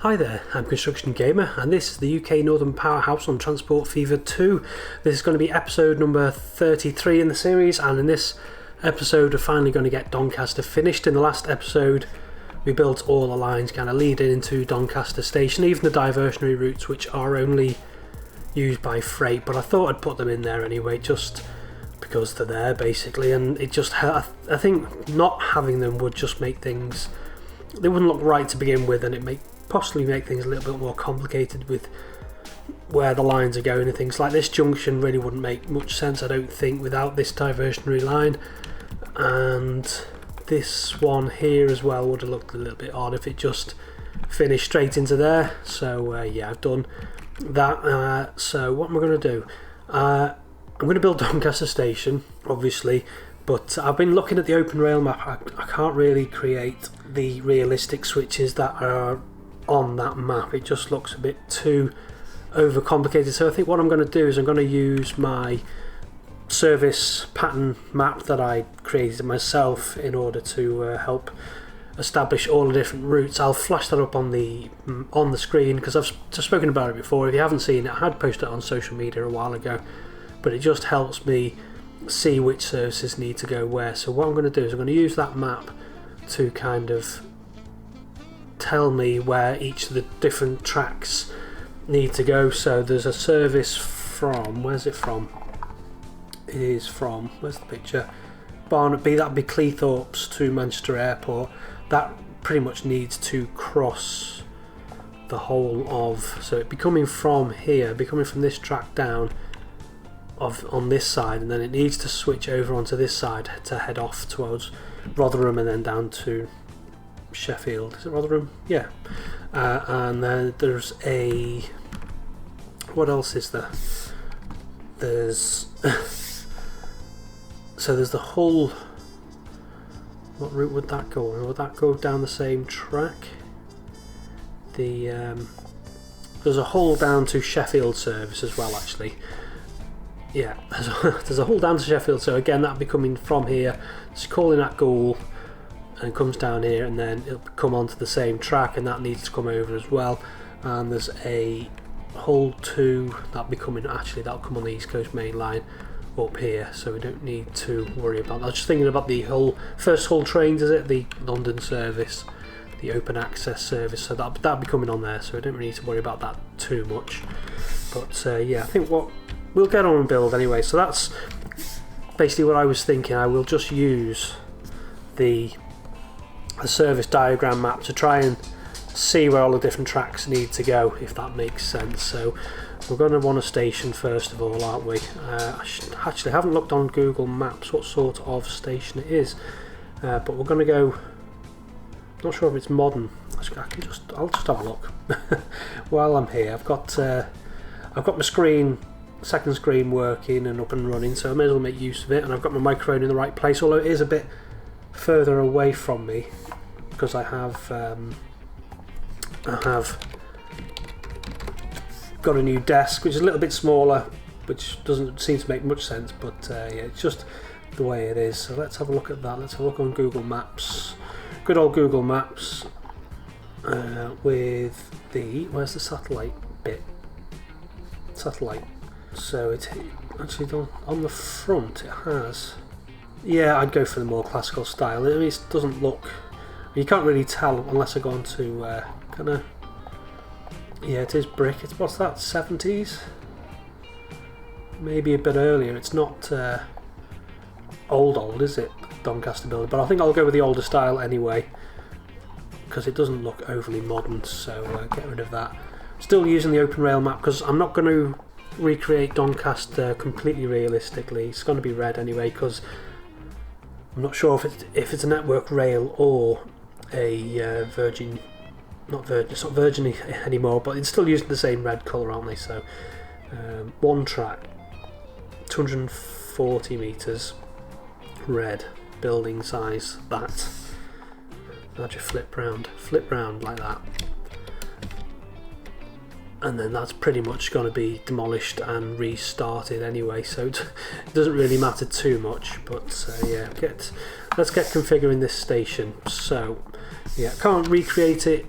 Hi there, I'm Construction Gamer and this is the UK Northern Powerhouse on Transport Fever 2. This is going to be episode number 33 in the series, and in this episode we're finally going to get Doncaster finished. In the last episode we built all the lines kind of leading into Doncaster station, even the diversionary routes which are only used by freight, but I thought I'd put them in there anyway just because they're there basically, and it just I think not having them would just make things, they wouldn't look right to begin with, and it possibly make things a little bit more complicated with where the lines are going and things. Like this junction really wouldn't make much sense, I don't think, without this diversionary line, and this one here as well would have looked a little bit odd if it just finished straight into there. So yeah, I've done that. So what am I going to do? I'm going to build Doncaster station obviously, but I've been looking at the open rail map. I can't really create the realistic switches that are on that map. It just looks a bit too overcomplicated. So I think what I'm going to do is I'm going to use my service pattern map that I created myself in order to help establish all the different routes. I'll flash that up on the screen because I've spoken about it before. If you haven't seen it, I had posted it on social media a while ago, but it just helps me see which services need to go where. So what I'm going to do is I'm going to use that map to kind of tell me where each of the different tracks need to go. So there's a service from, where's it from? It is from, where's the picture? Barnaby, that'd be Cleethorpes to Manchester Airport. That pretty much needs to cross the whole of, so it'd be coming from here, be coming from this track down on this side, and then it needs to switch over onto this side to head off towards Rotherham and then down to Sheffield. Is it Rotherham? Yeah. And then there's a, what else is there? There's so there's the Hull. What route would that go on? Would that go down the same track? There's a Hull down to Sheffield service as well actually. Yeah, there's a Hull down to Sheffield, so again that'll be coming from here, it's calling at Goole and comes down here, and then it'll come onto the same track, and that needs to come over as well. And there's a Hull 2 that'll be coming, actually that'll come on the East Coast Main Line up here, so we don't need to worry about that. I was just thinking about the first Hull trains, is it? The London service, the open access service, so that'll be coming on there, so we don't really need to worry about that too much. But yeah, I think what we'll get on and build anyway. So that's basically what I was thinking. I will just use the service diagram map to try and see where all the different tracks need to go, if that makes sense. So we're going to want a station first of all, aren't we? I actually haven't looked on Google Maps what sort of station it is, but we're going to go, not sure if it's modern. I'll just have a look while I'm here. I've got my second screen working and up and running, so I may as well make use of it, and I've got my microphone in the right place, although it is a bit further away from me because I have got a new desk which is a little bit smaller, which doesn't seem to make much sense, but yeah, it's just the way it is. So let's have a look at that. Let's have a look on Google Maps, good old Google Maps, with the, where's the satellite bit? Satellite. So it's actually on the front, it has, yeah, I'd go for the more classical style. I mean, it doesn't look, you can't really tell unless I go on to kind of, yeah, it is brick. It's, what's that, 70s? Maybe a bit earlier. It's not old, is it, Doncaster building? But I think I'll go with the older style anyway because it doesn't look overly modern, so get rid of that. Still using the open rail map because I'm not going to recreate Doncaster completely realistically. It's going to be red anyway because I'm not sure if it's a network rail or a Virgin. It's not Virgin anymore, but it's still using the same red colour, aren't they? So one track, 240 metres, red, building size, that. I'll just flip round like that. And then that's pretty much going to be demolished and restarted anyway, so it doesn't really matter too much. But yeah, let's get configuring this station. So yeah, can't recreate it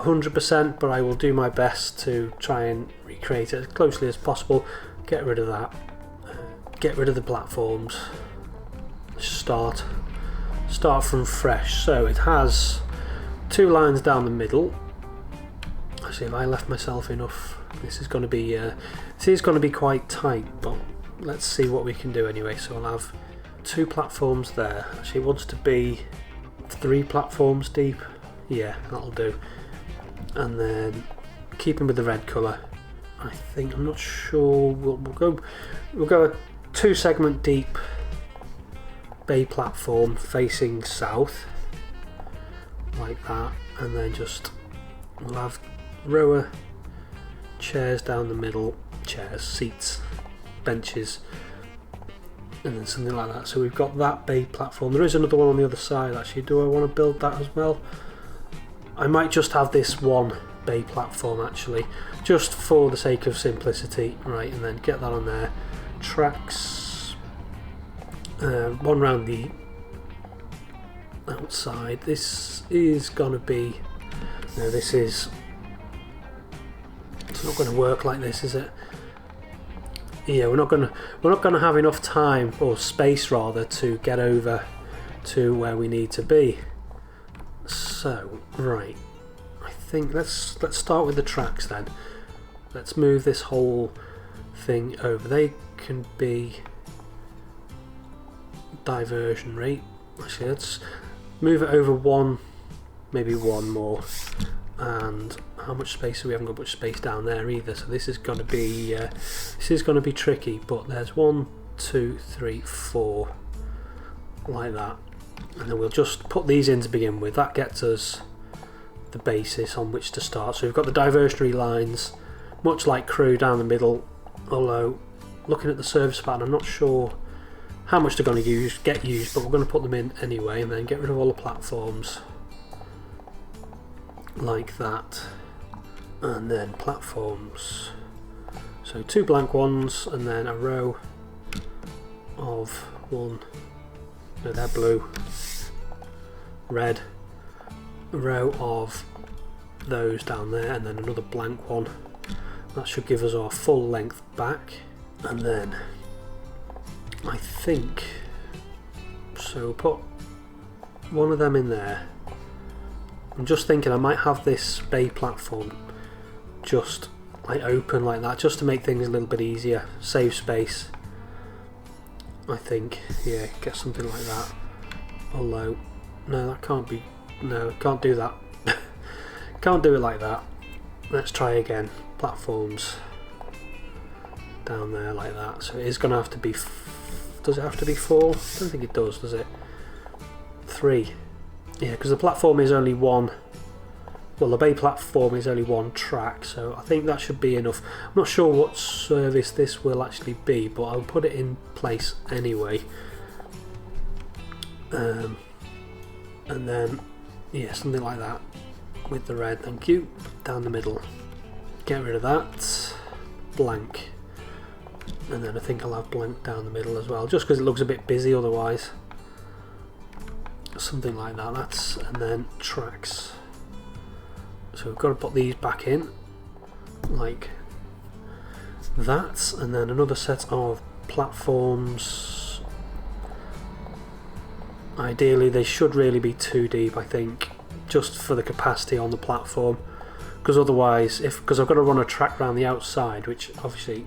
100%, but I will do my best to try and recreate it as closely as possible. Get rid of that, get rid of the platforms, start from fresh. So it has 2 lines down the middle. Actually, if I left myself enough, this is going to be quite tight, but let's see what we can do anyway. So I'll have 2 platforms there. Actually, it wants to be 3 platforms deep. Yeah, that'll do. And then keeping with the red colour, I think, I'm not sure, we'll go a 2 segment deep bay platform facing south, like that, and then we'll have row of chairs down the middle, seats, benches, and then something like that. So we've got that bay platform. There is another one on the other side actually. Do I want to build that as well? I might just have this one bay platform actually, just for the sake of simplicity. Right, and then get that on there. Tracks, one round the outside. This is gonna be, no, it's not going to work like this, is it? Yeah, we're not gonna have enough time, or space rather, to get over to where we need to be. So, right, I think let's start with the tracks then. Let's move this whole thing over. They can be diversion rate. Actually, let's move it over 1, maybe 1 more. And how much space? We haven't got much space down there either, so this is going to be tricky. But there's 1, 2, 3, 4, like that, and then we'll just put these in to begin with. That gets us the basis on which to start. So we've got the diversionary lines, much like crew, down the middle. Although looking at the service pattern, I'm not sure how much they're going to get used, but we're going to put them in anyway, and then get rid of all the platforms. Like that, and then platforms, so 2 blank ones, and then a row of 1, no, they're blue, red, a row of those down there, and then another blank one. That should give us our full length back. And then I think, so put one of them in there. I'm just thinking I might have this bay platform just like open like that, just to make things a little bit easier, save space. I think, yeah, get something like that. Although, no, that can't be, no, can't do that. Can't do it like that. Let's try again. Platforms down there like that. So it is going to have to be, does it have to be 4? I don't think it does it? 3. Yeah, because the platform is only 1, well, the bay platform is only 1 track, so I think that should be enough. I'm not sure what service this will actually be, but I'll put it in place anyway. And then, yeah, something like that with the red, thank you, down the middle. Get rid of that, blank, and then I think I'll have blank down the middle as well, just because it looks a bit busy otherwise. Something like that. And then tracks. So we've got to put these back in like that, and then another set of platforms. Ideally they should really be 2 deep, I think, just for the capacity on the platform, because otherwise, because I've got to run a track around the outside, which obviously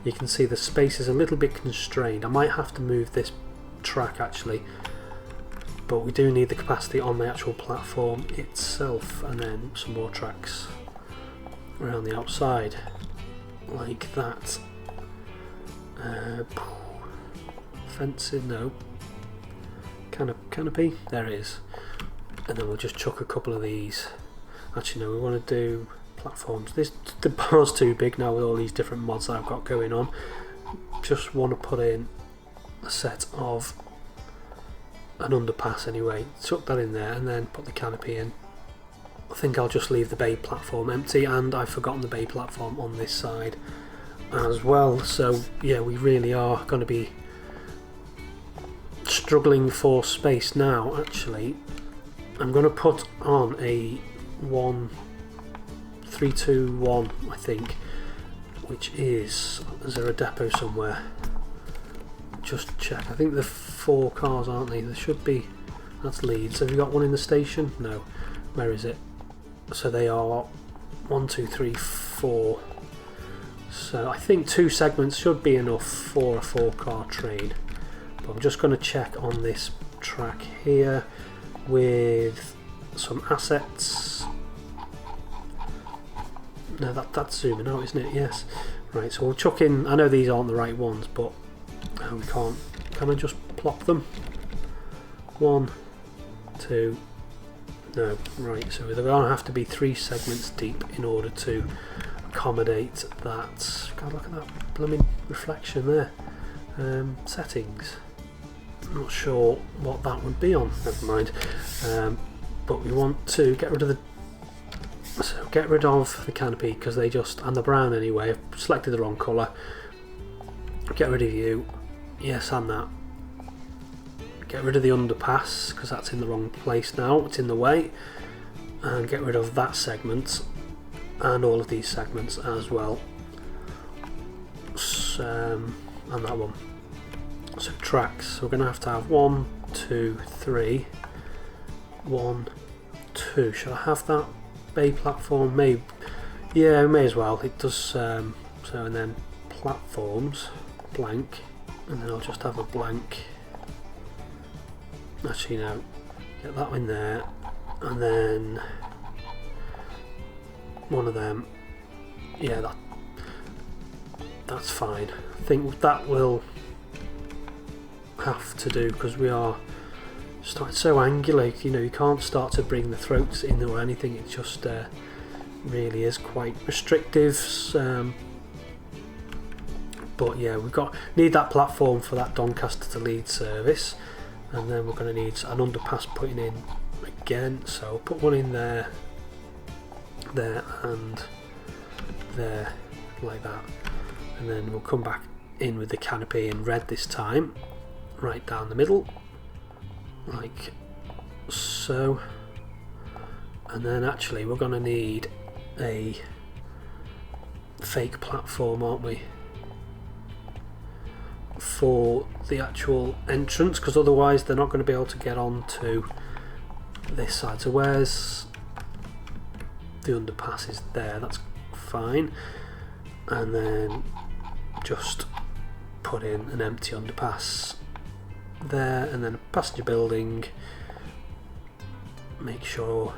you can see the space is a little bit constrained. I might have to move this track actually, but we do need the capacity on the actual platform itself, and then some more tracks around the outside like that. Fencing, no. Canopy, there it is. And then we'll just chuck a couple of these. Actually no, we want to do platforms. The bar's too big now with all these different mods that I've got going on. Just want to put in a set of an underpass anyway, tuck that in there, and then put the canopy in. I think I'll just leave the bay platform empty, and I've forgotten the bay platform on this side as well. So yeah, we really are going to be struggling for space now. Actually, I'm going to put on a 1 321, I think, which is there a depot somewhere? Just check. I think they're 4 cars, aren't they? There should be. That's Leeds. Have you got one in the station? No. Where is it? So they are 1, 2, 3, 4. So I think 2 segments should be enough for a 4-car train. But I'm just going to check on this track here with some assets. No, that's zooming out, isn't it? Yes. Right, so we'll chuck in. I know these aren't the right ones, but we can't. Can I just plop them? 1, 2. No, right. So they're going to have to be 3 segments deep in order to accommodate that. God, look at that blooming reflection there. Settings. I'm not sure what that would be on. Never mind. But we want to get rid of the canopy because they just, and the brown anyway. I've selected the wrong colour. Get rid of you. Yes, and that. Get rid of the underpass because that's in the wrong place now. It's in the way. And get rid of that segment and all of these segments as well. So, and that one. So tracks. So we're going to have 1, 2, 3. 1, 2. Should I have that bay platform? Maybe. Yeah, may as well. It does. So and then platforms, blank, and then I'll just have a blank. Actually, no. Get that in there, and then one of them. Yeah, that's fine. I think that will have to do because we are starting so angular. You know, you can't start to bring the throats in or anything. It just really is quite restrictive. But yeah, need that platform for that Doncaster to Leeds service, and then we're going to need an underpass putting in again. So I'll put one in there, and there, like that, and then we'll come back in with the canopy in red this time, right down the middle, like so. And then actually we're going to need a fake platform, aren't we, for the actual entrance, because otherwise they're not going to be able to get on to this side. So where's the underpass? Is there. That's fine. And then just put in an empty underpass there, and then a passenger building. Make sure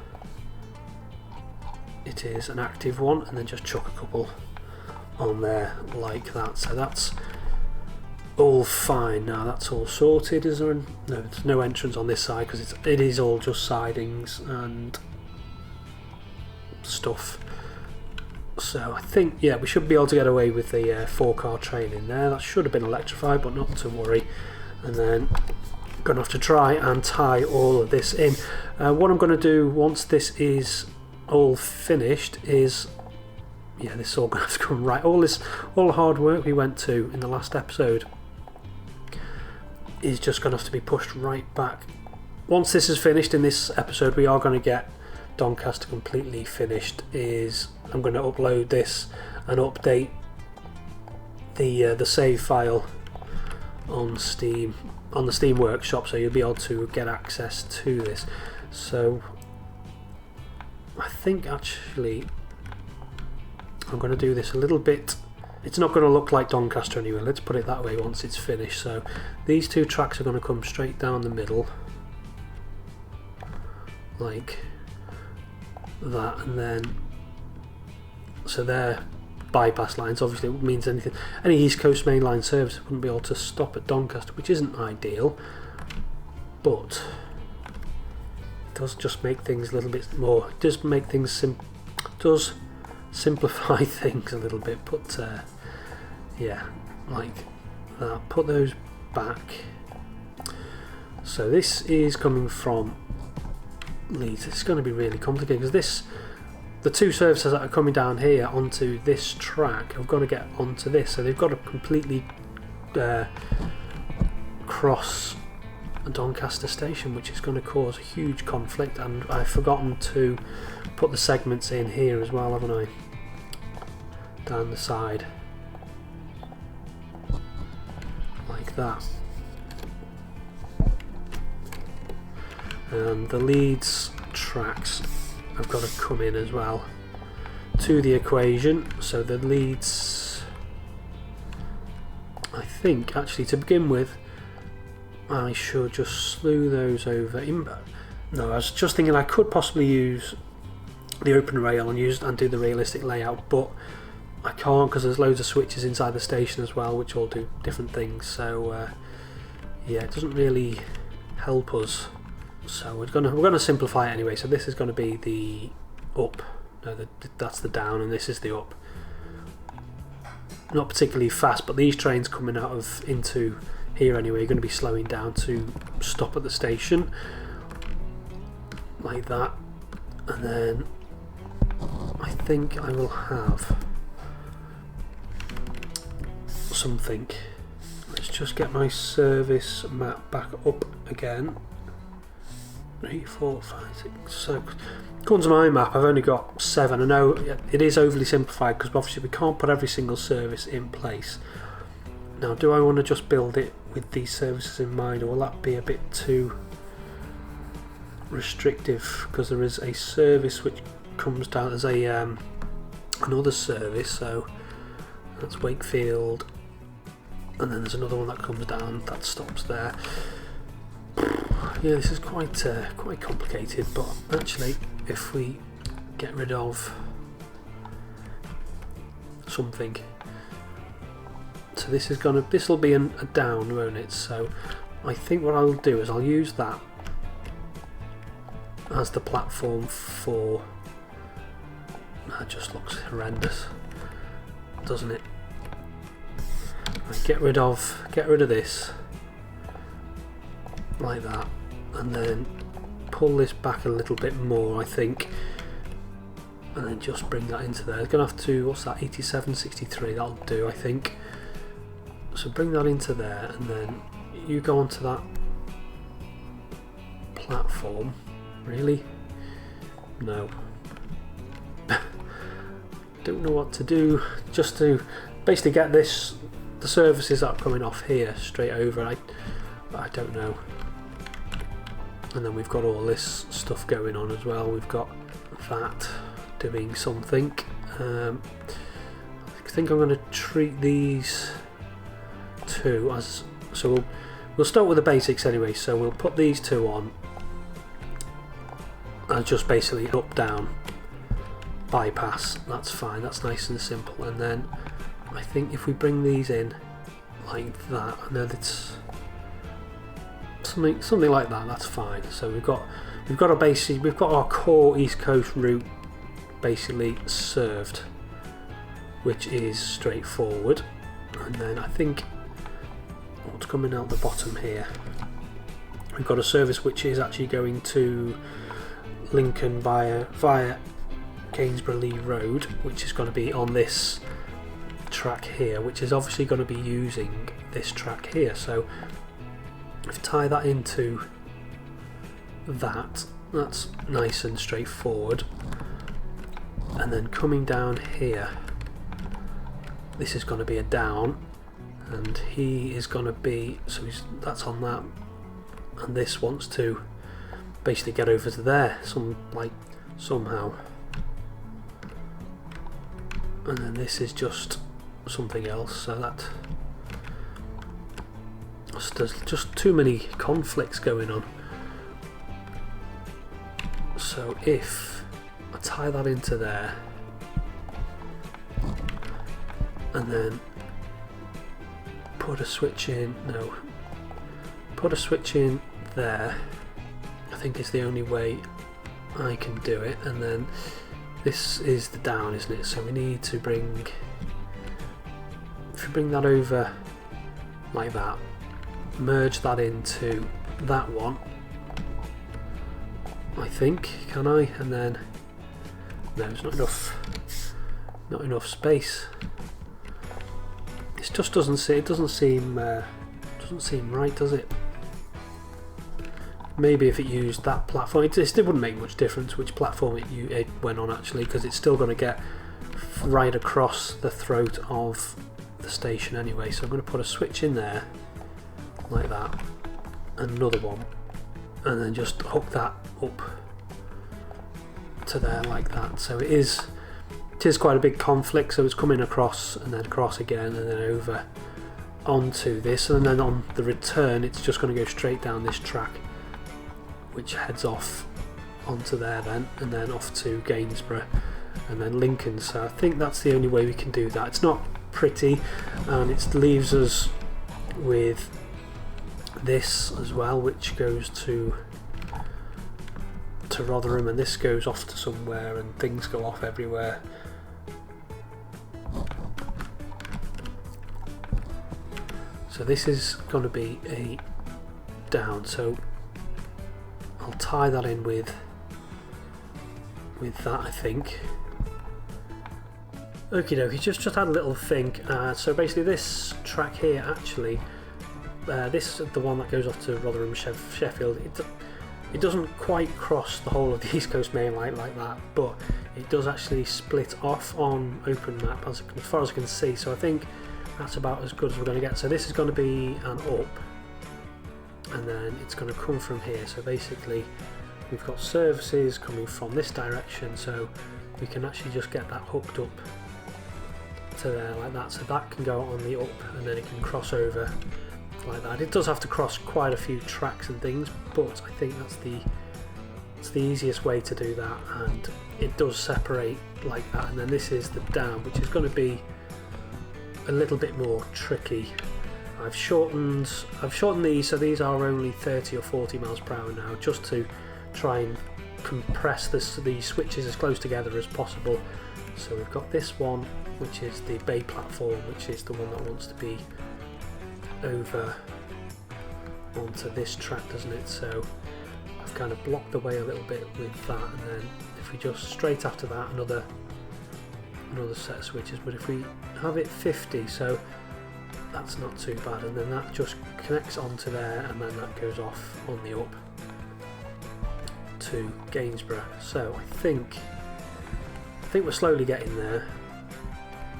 it is an active one, and then just chuck a couple on there like that. So that's all fine. Now that's all sorted. Is there no? There's no entrance on this side because it is all just sidings and stuff. So I think, yeah, we should be able to get away with the 4-car train in there. That should have been electrified, but not to worry. And then I'm going to have to try and tie all of this in. What I'm going to do once this is all finished is, yeah, this is all going to have to come right. All the hard work we went to in the last episode is just going to have to be pushed right back. Once this is finished in this episode, we are going to get Doncaster completely finished. I'm going to upload this and update the save file on Steam, on the Steam Workshop, so you'll be able to get access to this. So I think actually I'm going to do this a little bit. It's not going to look like Doncaster anyway, let's put it that way once it's finished. So these 2 tracks are going to come straight down the middle like that, and then so they're bypass lines. Obviously it means any East Coast Main Line service wouldn't be able to stop at Doncaster, which isn't ideal, but it does just make things a little bit more, it does make things does simplify things a little bit. But yeah, like that. Put those back. So this is coming from Leeds. It's going to be really complicated because the 2 services that are coming down here onto this track have got to get onto this, so they've got to completely cross Doncaster station, which is going to cause a huge conflict. And I've forgotten to put the segments in here as well, haven't I? Down the side, like that. And the Leeds tracks have got to come in as well to the equation. So the Leeds, I think actually to begin with I should just slew those over. No, I was just thinking I could possibly use the open rail and do the realistic layout, but I can't because there's loads of switches inside the station as well, which all do different things. So yeah, it doesn't really help us. So we're gonna simplify it anyway. So this is going to be the up. No, that's the down, and this is the up. Not particularly fast, but these trains coming out of into here anyway are going to be slowing down to stop at the station, like that. And then I think I will have something. Let's just get my service map back up again. 3, 4, 5, 6. So according to my map I've only got 7. I know it is overly simplified because obviously we can't put every single service in place. Now, do I want to just build it with these services in mind, or will that be a bit too restrictive? Because there is a service which comes down as a another service, so that's Wakefield, and then there's another one that comes down that stops there. Yeah, this is quite complicated, but actually if we get rid of something, so this will be a down, won't it? So I think what I'll do is I'll use that as the platform for. That just looks horrendous, doesn't it? Right, get rid of this like that, and then pull this back a little bit more, I think, and then just bring that into there. It's gonna have to, what's that, 8763, that'll do, I think. So bring that into there, and then you go onto that platform. Really? No. Don't know what to do. Just to basically get the services that are coming off here straight over. I don't know. And then we've got all this stuff going on as well. We've got that doing something. I think I'm going to treat these two as, so we'll start with the basics anyway. So we'll put these two on as just basically up down bypass. That's fine, that's nice and simple. And then I think if we bring these in like that, I know that's something like that, that's fine. So we've got our core East Coast route basically served, which is straightforward. And then I think what's coming out the bottom here, we've got a service which is actually going to Lincoln via Gainsborough Lee Road, which is going to be on this track here, which is obviously going to be using this track here. So if I tie that into that, that's nice and straightforward. And then coming down here, this is going to be a down, and he is going to be, so that's on that, and this wants to basically get over to there somehow, and then this is just something else. So that there's just too many conflicts going on. So if I tie that into there, and then put a switch in there, I think is the only way I can do it. And then this is the down, isn't it? So we need to bring, if you bring that over like that, merge that into that one, I think, can I? And then no, there's not enough space. This just doesn't seem right, does it? maybe if it used that platform, it wouldn't make much difference which platform it went on actually, because it's still going to get right across the throat of the station anyway. So I'm going to put a switch in there like that, another one, and then just hook that up to there like that. So it is quite a big conflict, so it's coming across and then across again and then over onto this, and then on the return it's just going to go straight down this track which heads off onto there then, and then off to Gainsborough and then Lincoln. So I think that's the only way we can do that. It's not pretty, and it leaves us with this as well, which goes to Rotherham, and this goes off to somewhere, and things go off everywhere. So this is going to be a down, so I'll tie that in with that, I think. Okie dokie, just had a little think. So basically this track here, actually, this is the one that goes off to Rotherham, Sheffield. It doesn't quite cross the whole of the East Coast Main Line like that, but it does actually split off on open map as far as I can see. So I think that's about as good as we're going to get. So this is going to be an up, and then it's going to come from here. So basically we've got services coming from this direction, so we can actually just get that hooked up to there like that. So that can go on the up, and then it can cross over like that. It does have to cross quite a few tracks and things, but I think that's the easiest way to do that, and it does separate like that. And then this is the down, which is going to be a little bit more tricky. I've shortened these, so these are only 30 or 40 miles per hour now, just to try and compress these switches as close together as possible. So we've got this one, which is the bay platform, which is the one that wants to be over onto this track, doesn't it? So I've kind of blocked the way a little bit with that, and then if we just straight after that another set of switches. But if we have it 50, so that's not too bad, and then that just connects onto there, and then that goes off on the up to Gainsborough. So I think we're slowly getting there,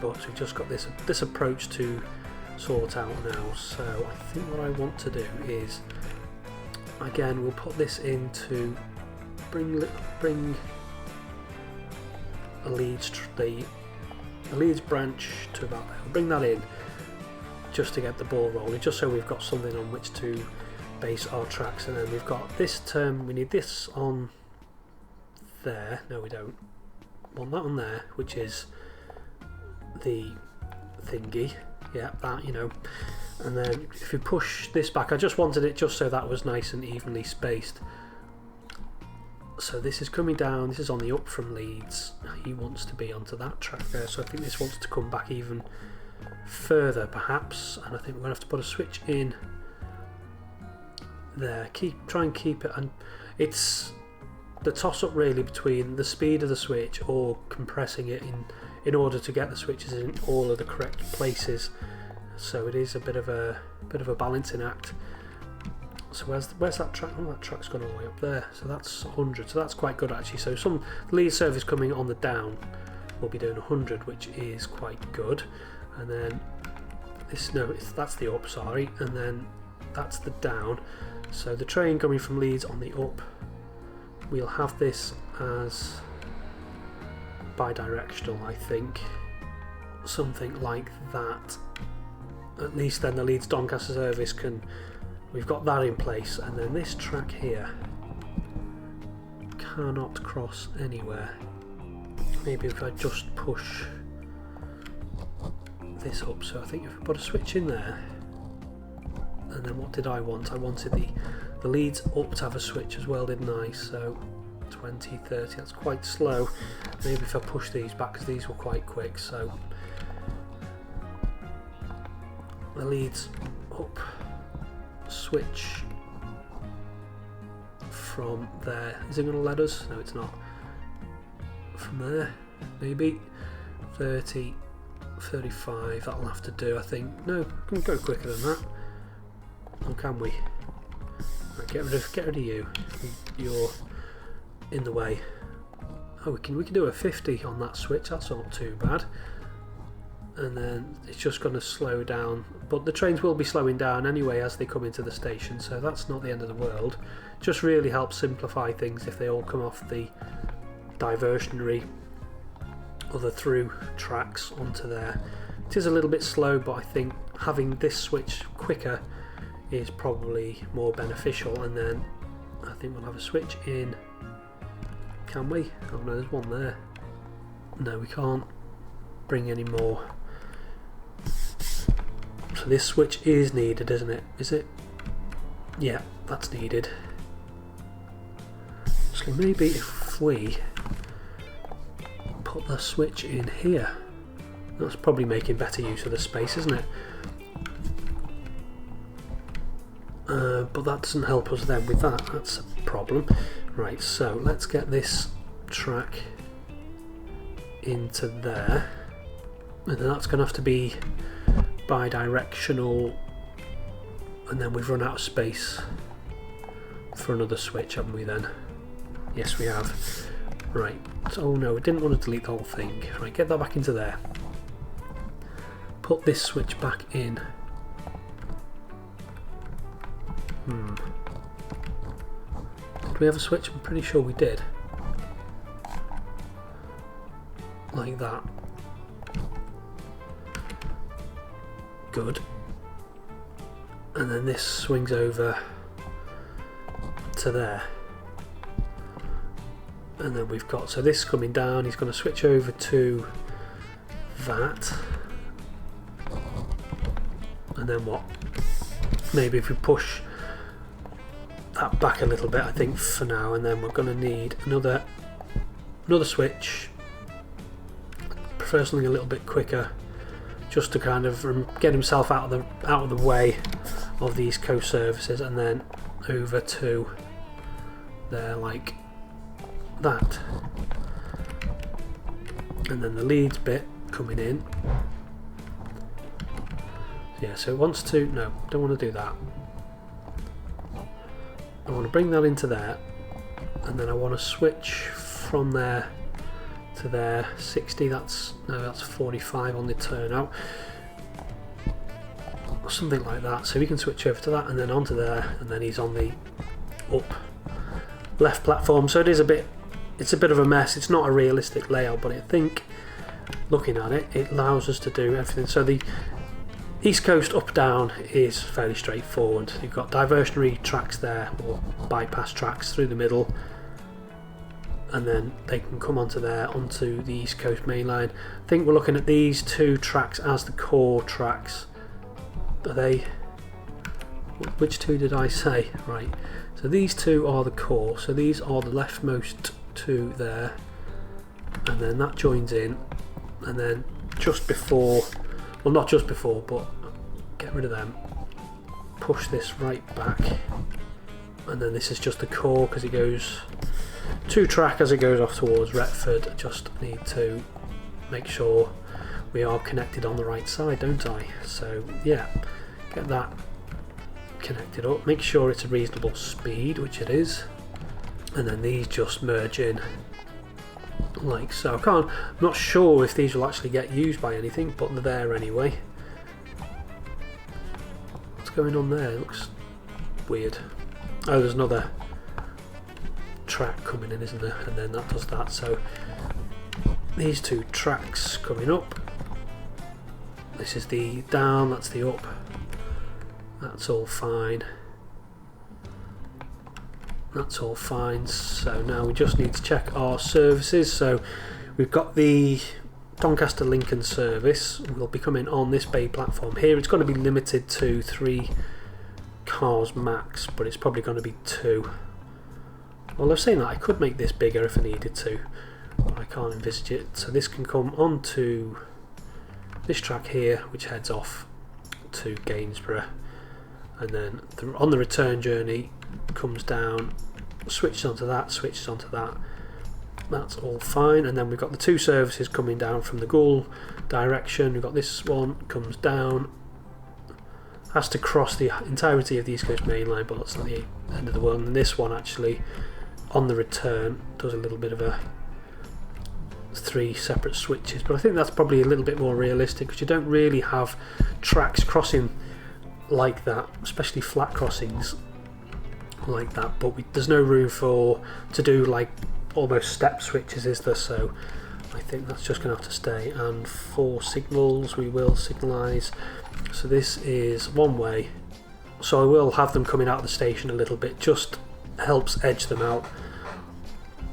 but we've just got this approach to sort out now. So I think what I want to do is, again, we'll put this into bring a Leeds branch to about there. We'll bring that in just to get the ball rolling, just so we've got something on which to base our tracks. And then we've got this term, we need this on there. No, we don't want that on there, which is the thingy. Yeah, that, you know. And then if you push this back, I just wanted it just so that was nice and evenly spaced. So this is coming down, this is on the up from Leeds. He wants to be onto that track there, so I think this wants to come back even further perhaps, and I think we're going to have to put a switch in there. Try and keep it, and it's the toss up really between the speed of the switch or compressing it in order to get the switches in all of the correct places. So it is a bit of a balancing act. So where's that track? Oh, that track's gone all the way up there. So that's 100. So that's quite good actually. So some lead service coming on the down will be doing 100, which is quite good. And then that's the up, sorry, and then that's the down. So the train coming from Leeds on the up, we'll have this as bi-directional, I think, something like that. At least then the Leeds Doncaster service we've got that in place, and then this track here cannot cross anywhere. Maybe if I just push this up, so I think if I put a switch in there, and then what did I want? I wanted the Leeds up to have a switch as well, didn't I? So 20, 30, that's quite slow. Maybe if I push these back, because these were quite quick. So the Leeds up switch from there. Is it going to let us? No, it's not. From there, maybe 30, 35, that'll have to do, I think. No, we can go quicker than that. Or can we? Right, get rid of you. You're in the way. Oh, we can do a 50 on that switch. That's not too bad. And then it's just going to slow down, but the trains will be slowing down anyway as they come into the station, so that's not the end of the world. Just really helps simplify things if they all come off the diversionary other through tracks onto there. It is a little bit slow, but I think having this switch quicker is probably more beneficial. And then I think we'll have a switch in. Can we? Oh no, there's one there. No, we can't bring any more. So this switch is needed, isn't it? Is it? Yeah, that's needed. So maybe if we put the switch in here, that's probably making better use of the space, isn't it? But that doesn't help us then with that. That's a problem. Right, so let's get this track into there, and then that's going to have to be bi-directional, and then we've run out of space for another switch, haven't we then? Yes, we have. Right, so, oh no, we didn't want to delete the whole thing. Right, get that back into there. Put this switch back in. Did we have a switch? I'm pretty sure we did. Like that. Good. And then this swings over to there. And then we've got, so this coming down, he's going to switch over to that. And then what? Maybe if we push that back a little bit, I think, for now, and then we're going to need another switch. Prefer something a little bit quicker, just to kind of get himself out of the way of these co-services, and then over to there like that. And then the leads bit coming in. Yeah, so it wants to, no, don't want to do that. I want to bring that into there, and then I want to switch from there to there. 60, that's 45 on the turnout. Or something like that. So we can switch over to that and then onto there, and then he's on the up left platform. So it's a bit of a mess. It's not a realistic layout, but I think looking at it, it allows us to do everything. So the East Coast up down is fairly straightforward. You've got diversionary tracks there, or bypass tracks through the middle, and then they can come onto there, onto the East Coast main line. I think we're looking at these two tracks as the core tracks. Are they? Which two did I say? Right, so these two are the core, so these are the leftmost two there, and then that joins in, and then just before, well, not just before, but get rid of them, push this right back, and then this is just the core because it goes two track as it goes off towards Retford. I just need to make sure we are connected on the right side, don't I? So yeah, get that connected up, make sure it's a reasonable speed, which it is, and then these just merge in like so. I'm not sure if these will actually get used by anything, but they're there anyway. What's going on there? It looks weird. Oh, there's another track coming in, isn't there? And then that does that. So these two tracks coming up. This is the down, that's the up. That's all fine. That's all fine. So now we just need to check our services. So we've got the Doncaster Lincoln service will be coming on this bay platform here. It's going to be limited to 3 cars max, but it's probably going to be 2. Well, I've seen that I could make this bigger if I needed to, but I can't envisage it. So this can come onto this track here, which heads off to Gainsborough, and then on the return journey comes down, switches onto that, switches onto that. That's all fine. And then we've got the 2 services coming down from the Goole direction. We've got this one comes down has to cross the entirety of the East Coast Main Line, but that's not the end of the world. And this one actually, on the return, does a little bit of a 3 separate switches, but I think that's probably a little bit more realistic because you don't really have tracks crossing like that, especially flat crossings like that. But there's no room to do like almost step switches, is there? So I think that's just going to have to stay. And for signals, we will signalise. So this is one way, so I will have them coming out of the station a little bit, just helps edge them out.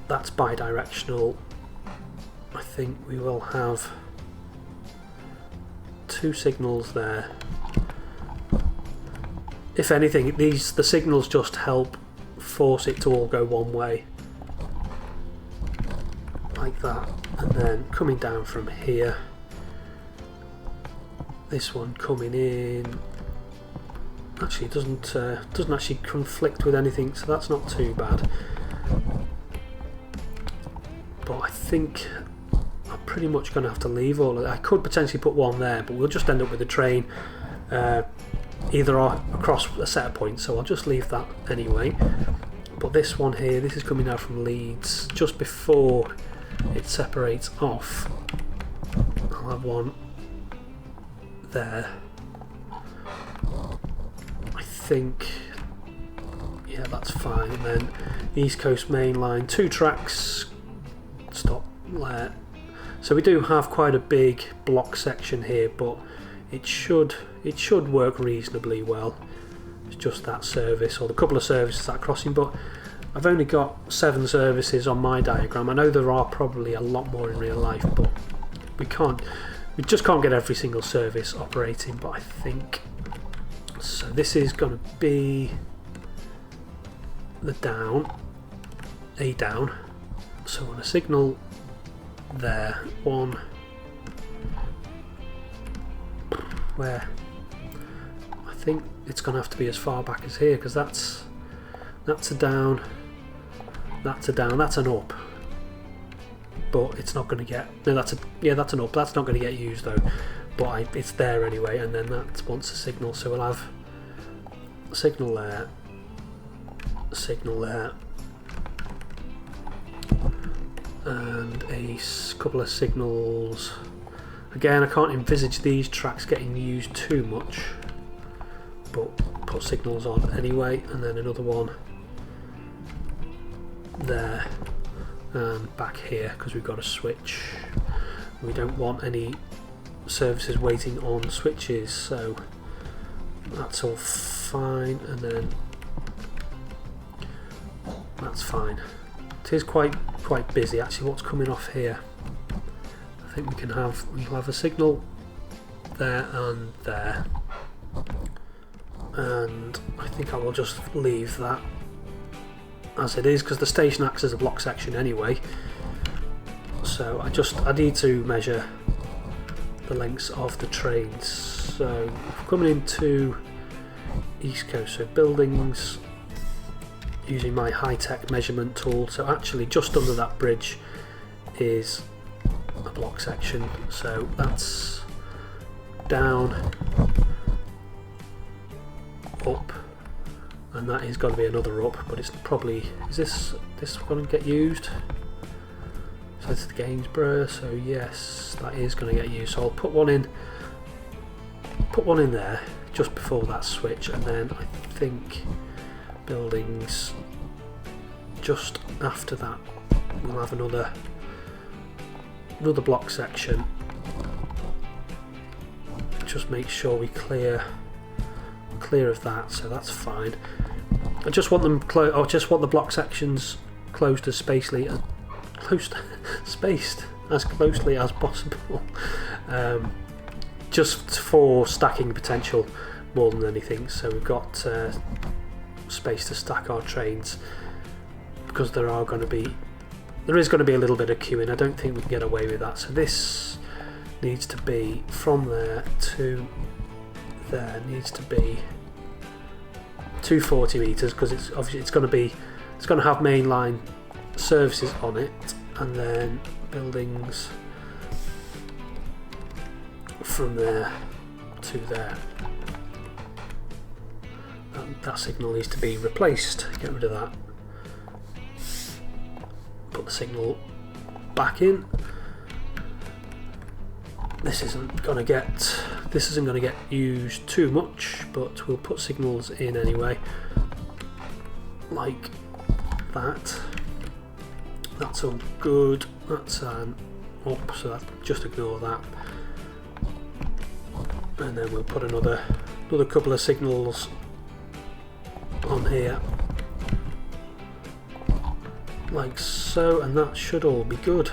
That's bi-directional. I think we will have 2 signals there. If anything, the signals just help force it to all go one way, like that. And then coming down from here, this one coming in, actually it doesn't actually conflict with anything, so that's not too bad. But I think I'm pretty much going to have to leave all of it. I could potentially put one there, but we'll just end up with a train either across a set of points, so I'll just leave that anyway. But this one here, this is coming out from Leeds just before it separates off. I'll have one there. I think, yeah, that's fine. And then East Coast Main Line, 2 tracks, stop there. So we do have quite a big block section here, but it should work reasonably well. It's just that service, or the couple of services that are crossing, but I've only got 7 services on my diagram. I know there are probably a lot more in real life, but we just can't get every single service operating. But I think so. This is going to be the down, a down. So on a signal there, one where I think it's going to have to be as far back as here, because that's a down, that's a down, that's an up, but it's not going to get, no, that's an up, that's not going to get used though, but it's there anyway. And then that wants a signal, so we'll have a signal there, and a couple of signals. Again, I can't envisage these tracks getting used too much, but put signals on anyway. And then another one there and back here, because we've got a switch. We don't want any services waiting on switches, so that's all fine. And then that's fine. It is quite busy actually. What's coming off here? I think we'll have a signal there and there, and I think I will just leave that as it is, because the station acts as a block section anyway. So I need to measure the lengths of the trains. So coming into East Coast, so buildings, using my high-tech measurement tool. So actually just under that bridge is a block section, so that's down, up, and that is going to be another up, but it's probably, is this going to get used? So it's the Gainsborough, so yes, that is going to get used. So I'll put one in there just before that switch, and then I think buildings just after that we'll have another block section. Just make sure we clear of that, so that's fine. I just want them just want the block sections closed as spaced as closely as possible, just for stacking potential more than anything. So we've got space to stack our trains, because there is going to be a little bit of queuing. I don't think we can get away with that. So this needs to be from there to there, needs to be 240 meters, because it's obviously it's going to have mainline services on it, and then buildings from there to there. that signal needs to be replaced. Get rid of that. Put the signal back in. This isn't going to get used too much, but we'll put signals in anyway, like that. That's all good. That's up, so just ignore that. And then we'll put another couple of signals on here, like so, and that should all be good.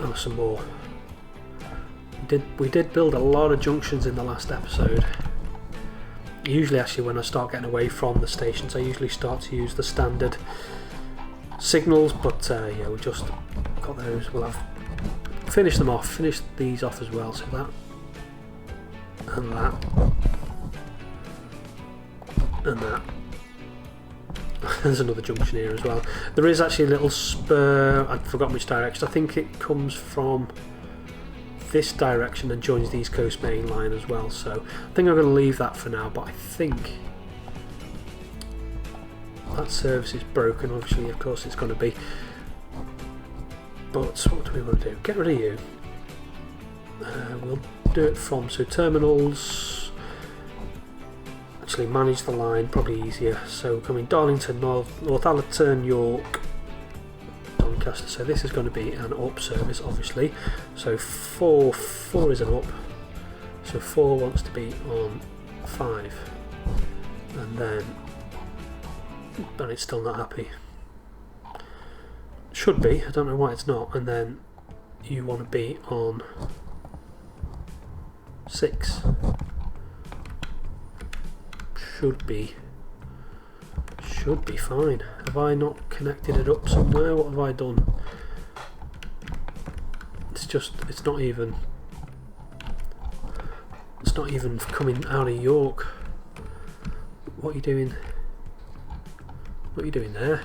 Oh, some more. We did build a lot of junctions in the last episode. Usually, actually, when I start getting away from the stations, I usually start to use the standard signals, but yeah, we just got those. We'll have finished them off, finished these off as well, so that and that and that. There's another junction here as well. There is actually a little spur, I've forgotten which direction. I think it comes from this direction and joins the East Coast Main Line as well, so I think I'm going to leave that for now, but I think that service is broken. Obviously, of course it's going to be, but what do we want to do? Get rid of you. We'll do it from, so terminals, actually manage the line, probably easier. So coming Darlington, Northallerton, York, Doncaster. So this is going to be an up service, obviously. So 4 is an up. So 4 wants to be on 5, and then, but it's still not happy. Should be. I don't know why it's not. And then you want to be on 6. Should be fine. Have I not connected it up somewhere? What have I done? It's not even coming out of York. What are you doing? What are you doing there?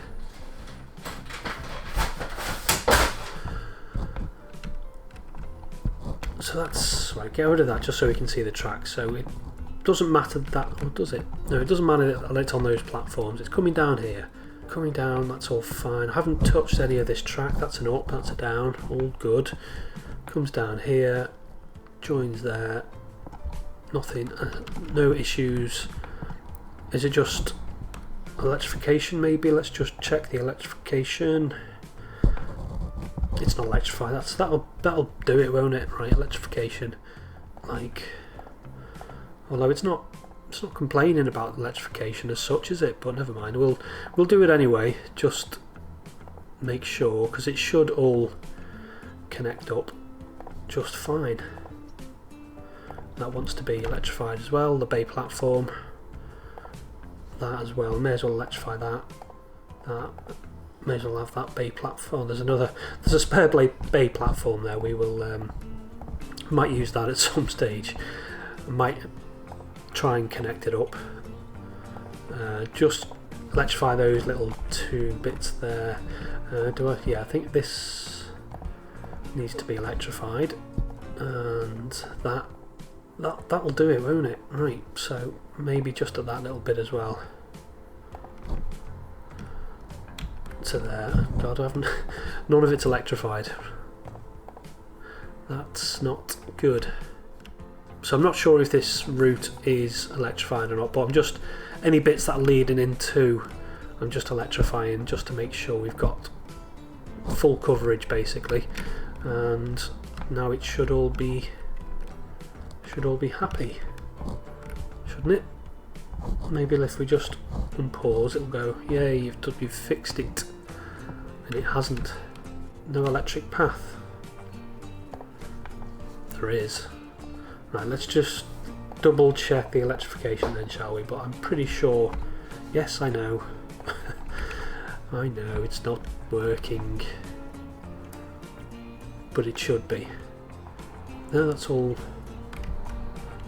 So that's right, get rid of that just so we can see the track. So it doesn't matter that, or does it? No, it doesn't matter that it's on those platforms. It's coming down here. Coming down, that's all fine. I haven't touched any of this track. That's an up, that's a down, all good. Comes down here, joins there. Nothing, no issues. Is it just electrification maybe? Let's just check the electrification. It's not electrified. That'll do it, won't it? Right, electrification. Like, although it's not complaining about electrification as such, is it? But never mind. We'll do it anyway. Just make sure, because it should all connect up just fine. That wants to be electrified as well. The bay platform. That as well. May as well electrify that. That. May as well have that bay platform. There's a spare bay platform there. We will might use that at some stage. Might try and connect it up. Just electrify those little 2 bits there. Yeah, I think this needs to be electrified, and that'll do it, won't it? Right. So maybe just at that little bit as well. To there. God, I haven't. None of it's electrified. That's not good. So I'm not sure if this route is electrified or not, but I'm just, any bits that are leading into, I'm just electrifying just to make sure we've got full coverage basically. And now it should all be happy, shouldn't it? Maybe if we just unpause, it'll go, yay, you've fixed it. And it hasn't. No electric path. There is. Right, let's just double check the electrification then, shall we? But I'm pretty sure, yes, I know. I know it's not working, but it should be. No, that's all.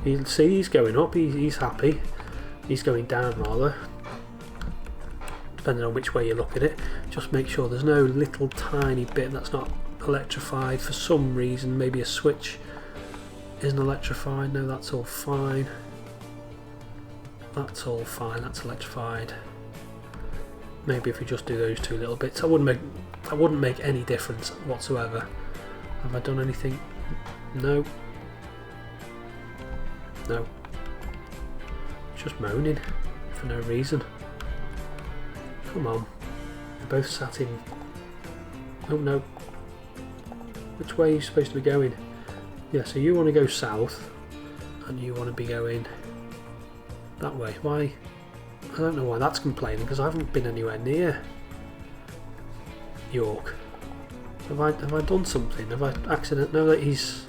You see, he's going up, he's happy. He's going down rather, depending on which way you look at it. Just make sure there's no little tiny bit that's not electrified for some reason. Maybe a switch isn't electrified. No, that's all fine. That's all fine, that's electrified. Maybe if we just do those two little bits, that wouldn't make any difference whatsoever. Have I done anything? No. No. Just moaning for no reason. Come on. They're both sat in. Oh no. Which way are you supposed to be going? Yeah, so you want to go south and you want to be going that way. Why? I don't know why that's complaining, because I haven't been anywhere near York. Have I done something? Have I accident? No, that he's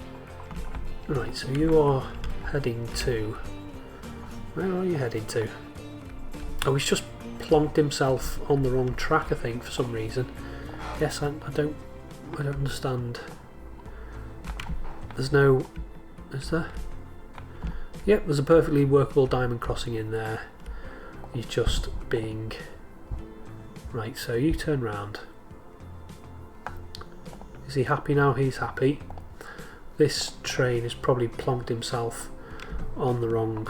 right. So you are heading to. Where are you heading to? Oh, he's just plonked himself on the wrong track, I think, for some reason. Yes, I don't understand. There's no. Is there? Yep, there's a perfectly workable diamond crossing in there. He's just being... Right, so you turn round. Is he happy now? He's happy. This train has probably plonked himself on the wrong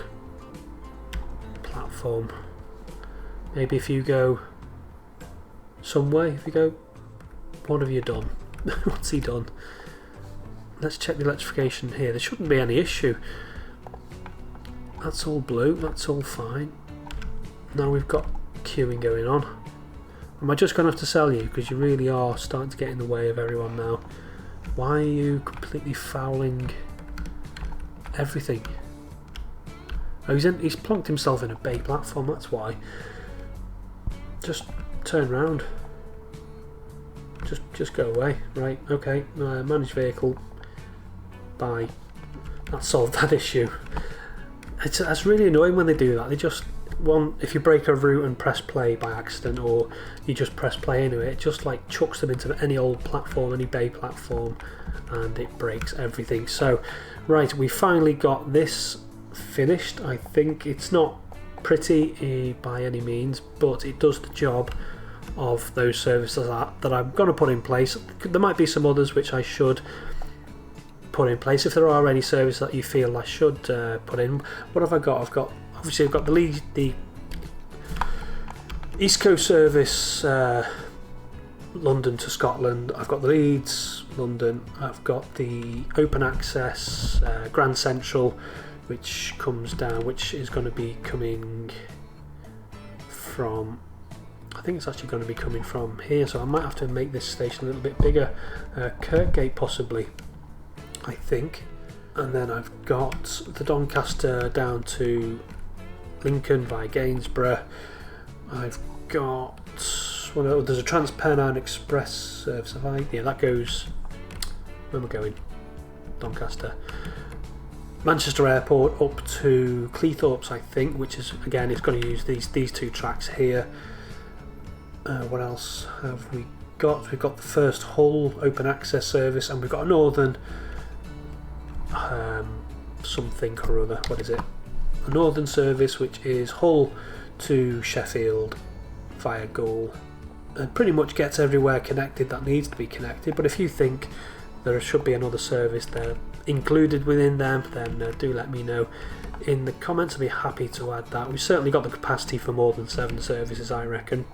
platform. Maybe if you go some way, if you go... What have you done? What's he done? Let's check the electrification here. There shouldn't be any issue. That's all blue, that's all fine. Now we've got queuing going on. Am I just going to have to sell you? Because you really are starting to get in the way of everyone now. Why are you completely fouling everything? Oh, he's plonked himself in a bay platform, that's why. Just turn round. Just go away. Right, okay. Manage vehicle. Bye. That solved that issue. That's really annoying when they do that. They just if you break a route and press play by accident, or you just press play anyway, it just like chucks them into any old platform, any bay platform, and it breaks everything. So, right, we finally got this finished. I think it's not pretty by any means, but it does the job of those services that I'm going to put in place. There might be some others which I should put in place if there are any services that you feel I should put in. What have I got? I've got the East Coast service, London to Scotland. I've got the Leeds, London. I've got the open access Grand Central, which comes down, which is going to be coming from. I think it's actually going to be coming from here, so I might have to make this station a little bit bigger. Kirkgate possibly, I think. And then I've got the Doncaster down to Lincoln via Gainsborough. I've got there's a Trans-Pennine Express service. Have I? Yeah, that goes. Where am I going? Doncaster, Manchester Airport up to Cleethorpes, I think, which is again it's going to use these two tracks here. What else have we got? We've got the first Hull open access service, and we've got a Northern something or other. What is it? A Northern service, which is Hull to Sheffield via Goole, and pretty much gets everywhere connected that needs to be connected. But if you think there should be another service there included within them, then do let me know in the comments. I'll be happy to add that. We've certainly got the capacity for more than 7 services, I reckon.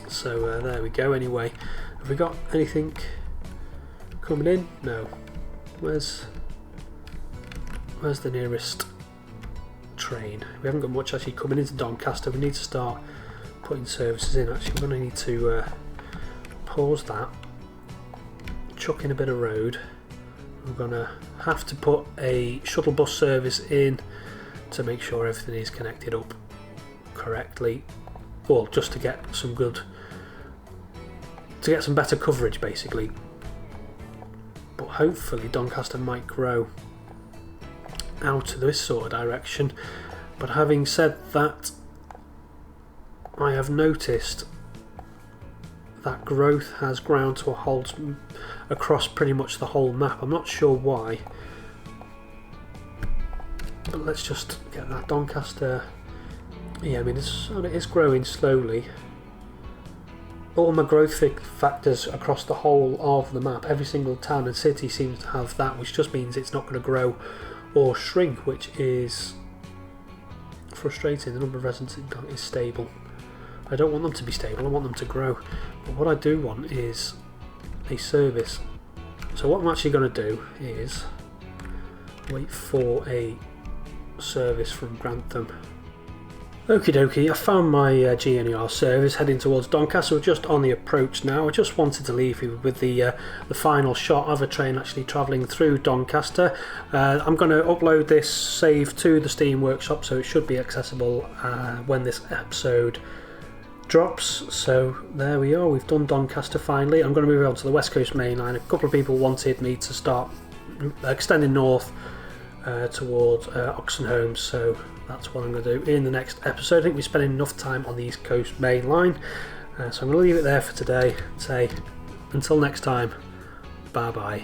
So there we go. Anyway, have we got anything coming in? No. Where's the nearest train? We haven't got much actually coming into Doncaster. We need to start putting services in. Actually, we're going to need to pause that, chuck in a bit of road. We're going to have to put a shuttle bus service in to make sure everything is connected up correctly. Well, just to get some better coverage basically. But hopefully Doncaster might grow out of this sort of direction. But having said that, I have noticed that growth has ground to a halt across pretty much the whole map. I'm not sure why, but let's just get that Doncaster. Yeah, I mean it's growing slowly. All my growth factors across the whole of the map, every single town and city seems to have that, which just means it's not going to grow or shrink, which is, frustrating. The number of residents is stable. I don't want them to be stable, I want them to grow. But what I do want is a service. So what I'm actually going to do is wait for a service from Grantham. Okie dokie, I found my GNER service heading towards Doncaster. We're just on the approach now. I just wanted to leave you with the final shot of a train actually travelling through Doncaster. I'm going to upload this save to the Steam Workshop, so it should be accessible when this episode drops. So there we are, we've done Doncaster finally. I'm going to move on to the West Coast Main Line. A couple of people wanted me to start extending north towards Oxenholme, so that's what I'm going to do in the next episode. I think we're spending enough time on the East Coast Main Line, so I'm going to leave it there for today and say until next time, bye bye.